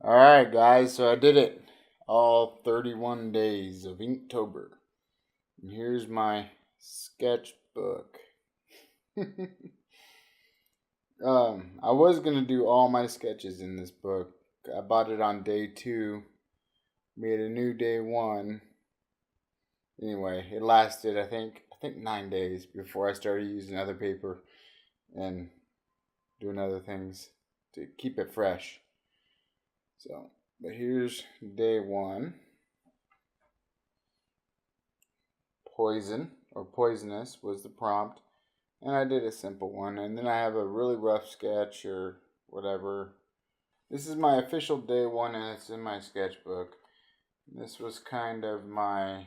Alright, guys, so I did it. All 31 days of Inktober. And here's my sketchbook. I was going to do all my sketches in this book. I bought it on day 2. Made a new day 1. Anyway, it lasted, I think 9 days before I started using other paper and doing other things to keep it fresh. So, but here's day 1. Poison or poisonous was the prompt. And I did a simple one. And then I have a really rough sketch or whatever. This is my official day 1 and it's in my sketchbook. This was kind of my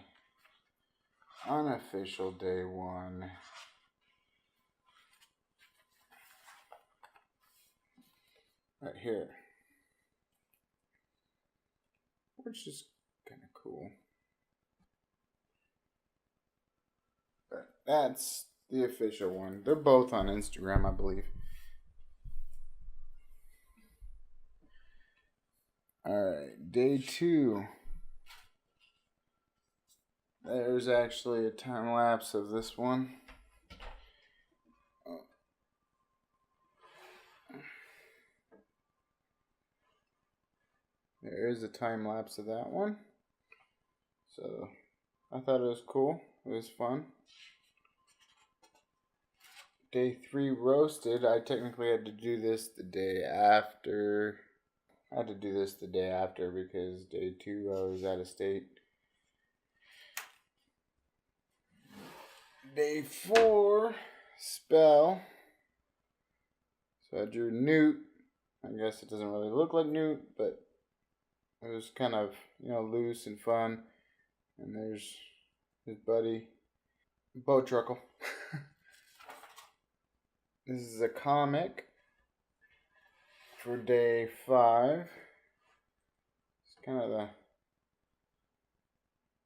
unofficial day 1. Right here. Which is kind of cool. But that's the official one. They're both on Instagram, I believe. Alright, day 2. There's actually a time lapse of this one. There is a time lapse of that one. So I thought it was cool. It was fun. Day 3 roasted. I technically had to do this the day after. I had to do this the day after because day 2 I was out of state. Day 4 spell. So I drew Newt. I guess it doesn't really look like Newt, but it was kind of, loose and fun. And there's his buddy, Bo Truckle. This is a comic for day 5. It's kind of the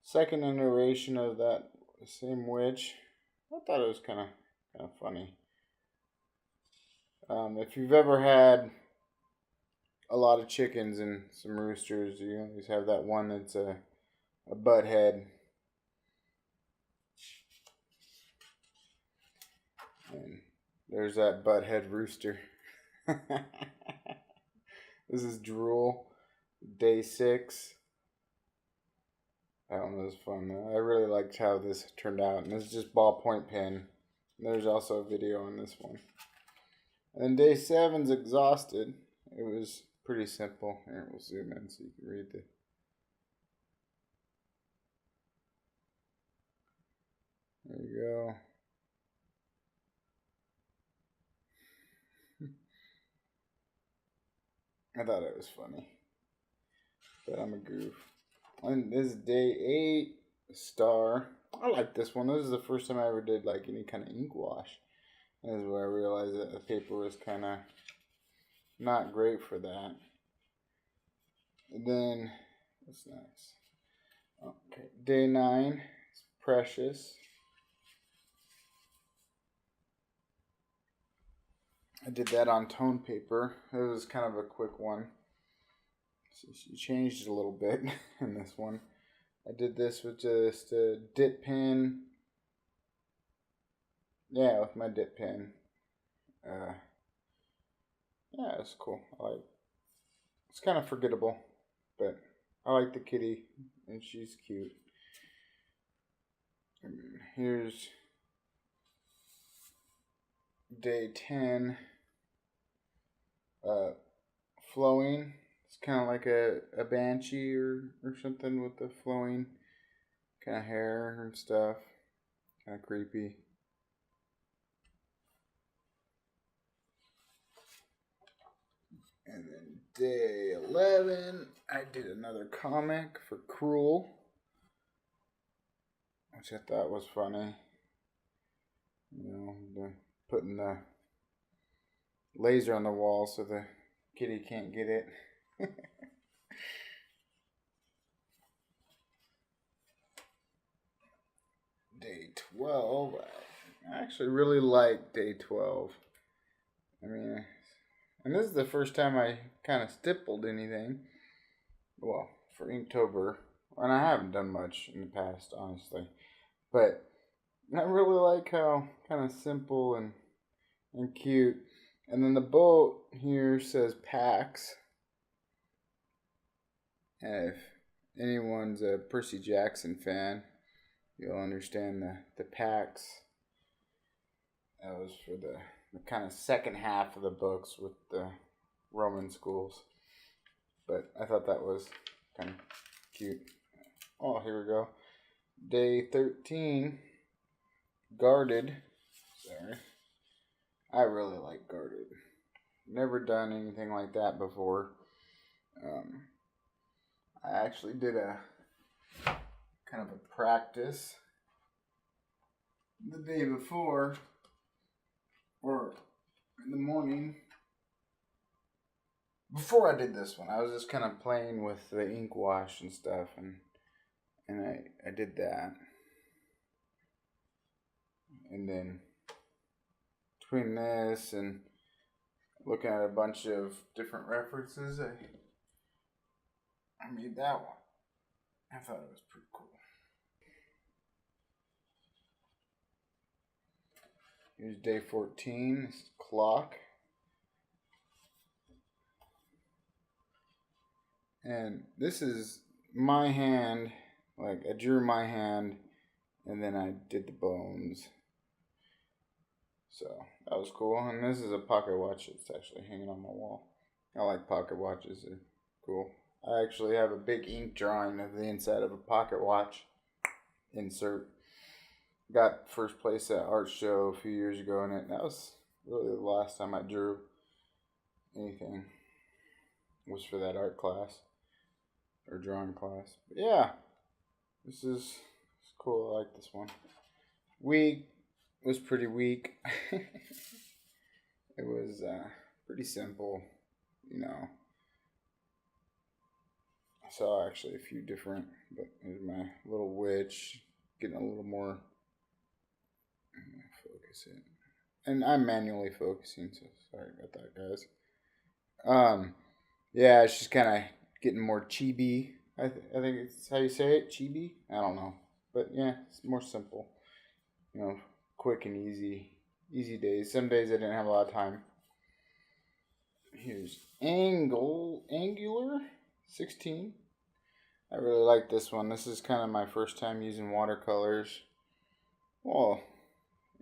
second iteration of that same witch. I thought it was kind of funny. If you've ever had a lot of chickens and some roosters, you always have that one that's a butt head. And there's that butt head rooster. This is Drool, day 6. That one was fun though. I really liked how this turned out. And this is just ballpoint pen. There's also a video on this one. And then day 7's exhausted. It was pretty simple. Here, we'll zoom in so you can read the. There you go. I thought it was funny. But I'm a goof. And this is day 8, star. I like this one. This is the first time I ever did like any kind of ink wash. This is where I realized that the paper was kind of not great for that. And then, what's next? Okay, day 9 is precious. I did that on tone paper. It was kind of a quick one. So she changed it a little bit in this one. I did this with just a dip pen. Yeah, with my dip pen. Yeah, it's cool. It's kind of forgettable, but I like the kitty, and she's cute. And here's day 10. Flowing. It's kind of like a banshee or something with the flowing kind of hair and stuff. Kind of creepy. And then day 11, I did another comic for Cruel, which I thought was funny. Putting the laser on the wall so the kitty can't get it. Day 12. I actually really like day 12. I mean, and this is the first time I kind of stippled anything. well, for Inktober, and I haven't done much in the past, honestly, but I really like how kind of simple and cute. And then the boat here says PAX, and if anyone's a Percy Jackson fan, you'll understand the PAX. That was for the kind of second half of the books with the Roman schools. But I thought that was kind of cute. Oh, here we go. Day 13. Guarded. Sorry. I really like Guarded. Never done anything like that before. I actually did a kind of a practice the day before, or in the morning. Before I did this one, I was just kind of playing with the ink wash and stuff, and I did that. And then between this and looking at a bunch of different references, I made that one. I thought it was pretty cool. Here's day 14. This is clock. And this is my hand. Like, I drew my hand, and then I did the bones. So, that was cool. And this is a pocket watch. It's actually hanging on my wall. I like pocket watches. They're cool. I actually have a big ink drawing of the inside of a pocket watch. Insert. Got first place at art show a few years ago in it. And that was really the last time I drew anything. Was for that art class. Or drawing class. But yeah. This is cool. I like this one. Week was pretty weak. It was pretty simple, you know. I saw actually a few different, but there's my little witch getting a little more. I'm gonna focus it, and I'm manually focusing, so sorry about that, guys. Yeah, she's kind of getting more chibi. I think it's how you say it, chibi. I don't know, but yeah, it's more simple. You know, quick and easy days. Some days I didn't have a lot of time. Here's Angular 16. I really like this one. This is kind of my first time using watercolors. Well,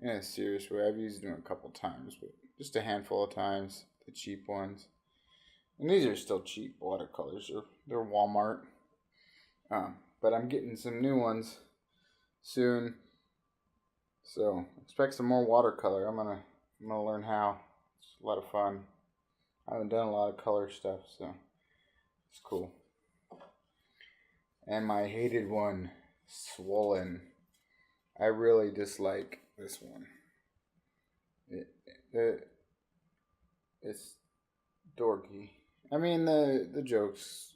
in a serious way. I've used them a couple times, but just a handful of times. The cheap ones. And these are still cheap watercolors. They're Walmart. But I'm getting some new ones soon. So expect some more watercolor. I'm gonna learn how. It's a lot of fun. I haven't done a lot of color stuff, so it's cool. And my hated one, Swollen. I really dislike this one. It's dorky. I mean the jokes,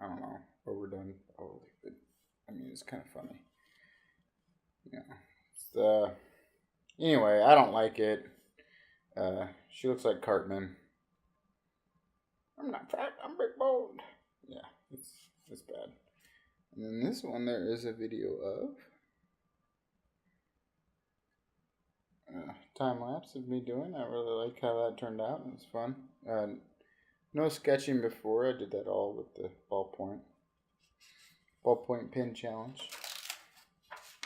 I don't know, overdone probably, but I mean it's kind of funny. Yeah. Anyway, I don't like it. She looks like Cartman. I'm not fat, I'm big boned. Yeah, it's bad. And then this one there is a video of time lapse of me doing. I really like how that turned out. It was fun. No sketching before. I did that all with the ballpoint pen challenge.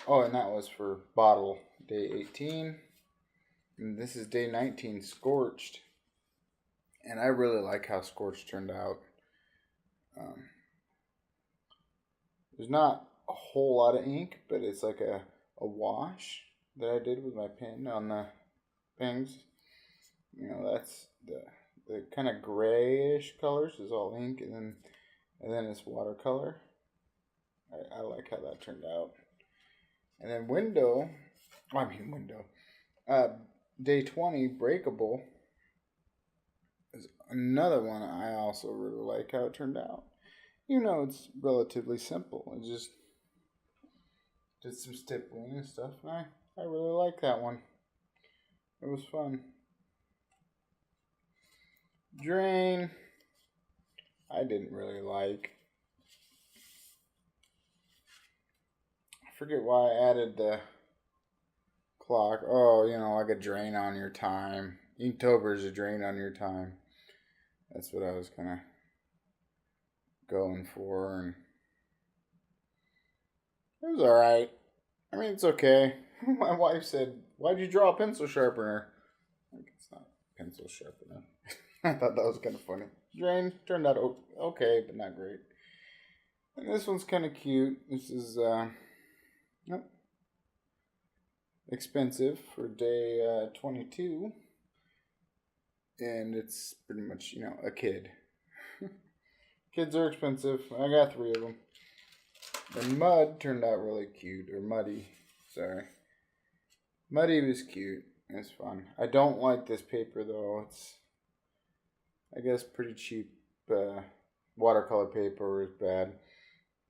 Oh, and that was for bottle day 18. And this is day 19, Scorched. And I really like how Scorched turned out. There's not a whole lot of ink, but it's like a wash that I did with my pen on the things. You know, that's the kind of grayish colors is all ink, and then it's watercolor. I like how that turned out. And then window, day 20, Breakable, is another one I also really like how it turned out. You know, it's relatively simple. I just did some stippling and stuff, and I really like that one. It was fun. Drain. I didn't really like. I forget why I added the clock. Oh, like a drain on your time. Inktober is a drain on your time. That's what I was kind of going for, and it was alright. I mean, it's okay. My wife said, "Why'd you draw a pencil sharpener?" Like, it's not a pencil sharpener. I thought that was kind of funny. Drain turned out okay, but not great. And this one's kind of cute. This is expensive for day 22. And it's pretty much, a kid. Kids are expensive. I got 3 of them. The mud turned out really cute. Or muddy. Sorry. Muddy was cute. It's fun. I don't like this paper, though. It's, I guess, pretty cheap. Watercolor paper is bad.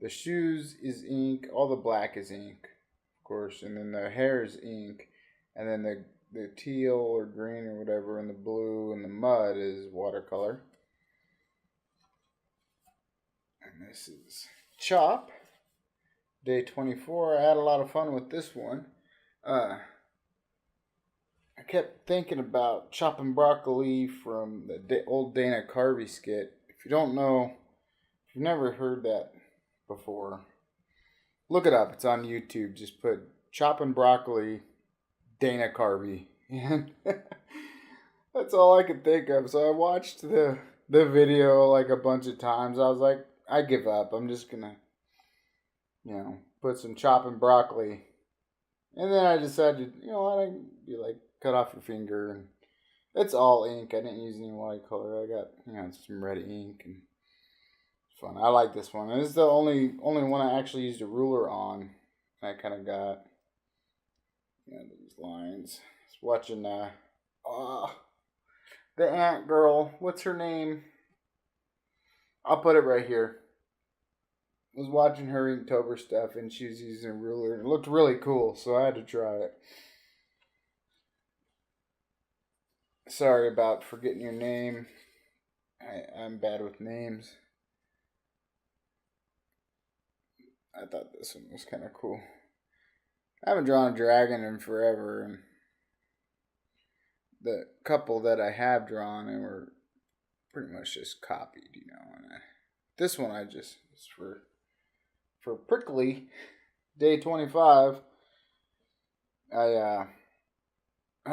The shoes is ink. All the black is ink, of course. And then the hair is ink. And then the teal or green or whatever, and the blue and the mud is watercolor. And this is Chop, day 24. I had a lot of fun with this one. I kept thinking about chopping broccoli from the old Dana Carvey skit. If you don't know, if you've never heard that before, look it up. It's on YouTube. Just put chopping broccoli Dana Carvey. And that's all I could think of. So I watched the video like a bunch of times. I was like, I give up. I'm just gonna, put some chopping broccoli. And then I decided, I be like, cut off your finger. And it's all ink. I didn't use any watercolor. I got, some red ink, and it's fun. I like this one. And this is the only one I actually used a ruler on. I kind of got, these lines. I was watching the ant girl. What's her name? I'll put it right here. I was watching her Inktober stuff, and she was using a ruler. It looked really cool, so I had to try it. Sorry about forgetting your name. I'm bad with names. I thought this one was kind of cool. I haven't drawn a dragon in forever, and the couple that I have drawn and were pretty much just copied, And this one I just, it's for Prickly, day 25. I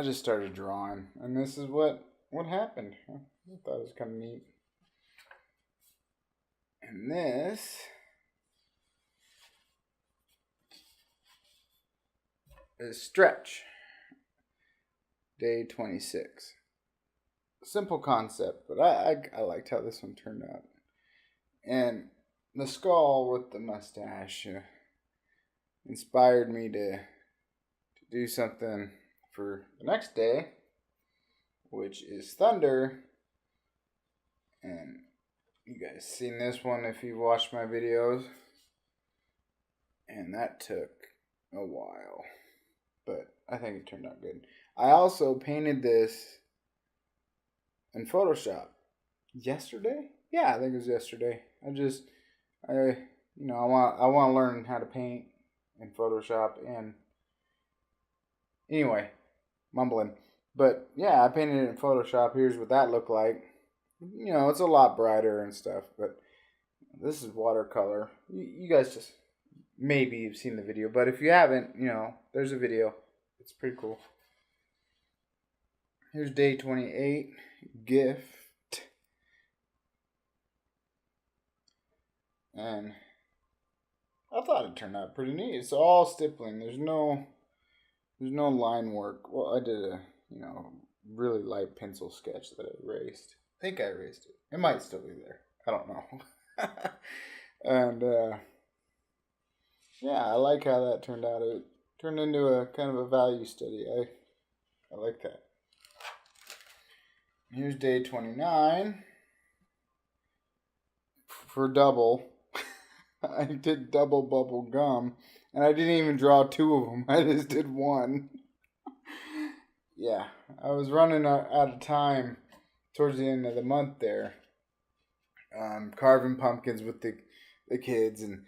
just started drawing, and this is what happened. I thought it was kind of neat. And this is Stretch, day 26. Simple concept, but I liked how this one turned out. And the skull with the mustache inspired me to do something for the next day, which is Thunder. And you guys seen this one if you've watched my videos. And that took a while, but I think it turned out good. I also painted this in Photoshop yesterday. Yeah, I think it was yesterday. I want to learn how to paint in Photoshop, and anyway, mumbling. But yeah, I painted it in Photoshop. Here's what that looked like. It's a lot brighter and stuff, but this is watercolor. You guys just maybe you've seen the video, but if you haven't, there's a video. It's pretty cool. Here's day 28, gift. And I thought it turned out pretty neat. It's all stippling. There's no line work. Well, I did a, really light pencil sketch that I erased. I think I erased it. It might still be there. I don't know. And, yeah, I like how that turned out. It turned into a kind of a value study. I like that. Here's day 29 for double. I did double bubble gum, and I didn't even draw 2 of them. I just did 1. Yeah, I was running out of time towards the end of the month there. carving pumpkins with the kids and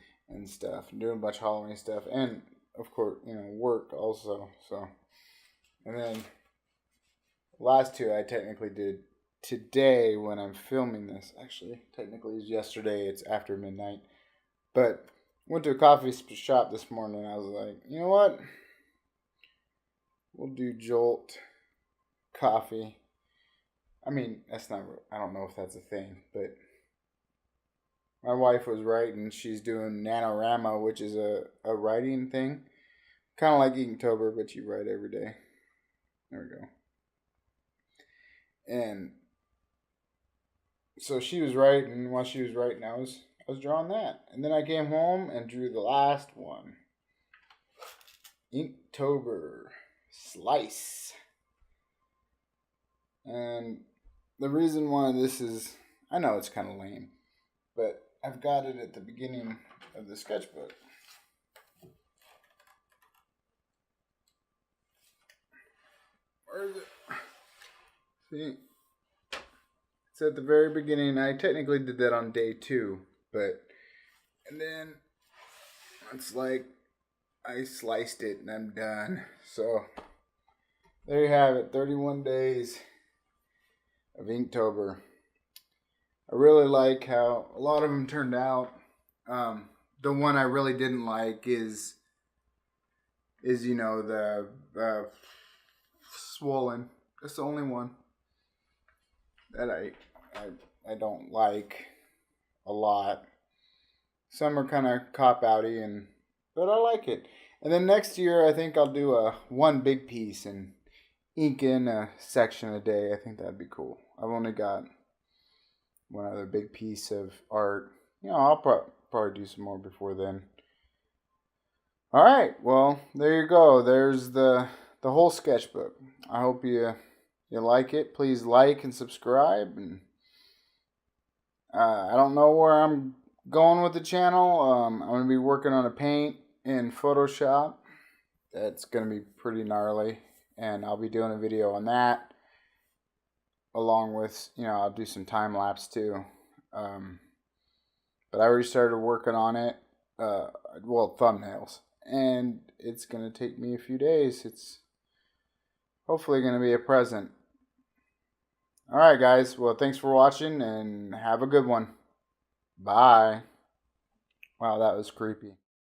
stuff, and doing a bunch of Halloween stuff, and of course, work also. So, and then last two I technically did today when I'm filming this. Actually, technically it's yesterday. It's after midnight, but went to a coffee shop this morning. And I was like, you know what? We'll do Jolt coffee. I mean, that's not. I don't know if that's a thing, but my wife was writing. She's doing NaNoWriMo, which is a writing thing, kind of like Inktober, but you write every day. There we go. And so she was writing. While she was writing, I was drawing that, and then I came home and drew the last one. Inktober slice. And the reason why this is, I know it's kind of lame, but I've got it at the beginning of the sketchbook. Where is it? See, it's at the very beginning. I technically did that on day 2, and then it's like I sliced it and I'm done. So there you have it, 31 days of Inktober. I really like how a lot of them turned out. The one I really didn't like is the swollen. That's the only one that I don't like a lot. Some are kind of cop-outy, but I like it. And then next year I think I'll do one big piece and ink in a section a day. I think that'd be cool. I've only got one other big piece of art. I'll probably do some more before then. All right, well, there you go. There's the whole sketchbook. I hope you like it. Please like and subscribe. And I don't know where I'm going with the channel. I'm going to be working on a paint in Photoshop. That's going to be pretty gnarly, and I'll be doing a video on that, along with, I'll do some time lapse too. But I already started working on it. Thumbnails, and it's going to take me a few days. It's hopefully going to be a present. All right, guys. Well, thanks for watching, and have a good one. Bye. Wow, that was creepy.